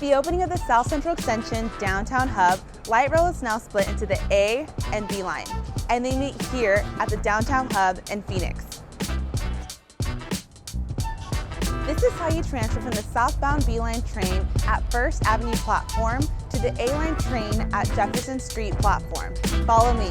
the opening of the South Central Extension downtown hub, light rail is now split into the A and B line, and they meet here at the downtown hub in Phoenix. This is how you transfer from the southbound B line train at First Avenue platform to the A line train at Jefferson Street platform. Follow me.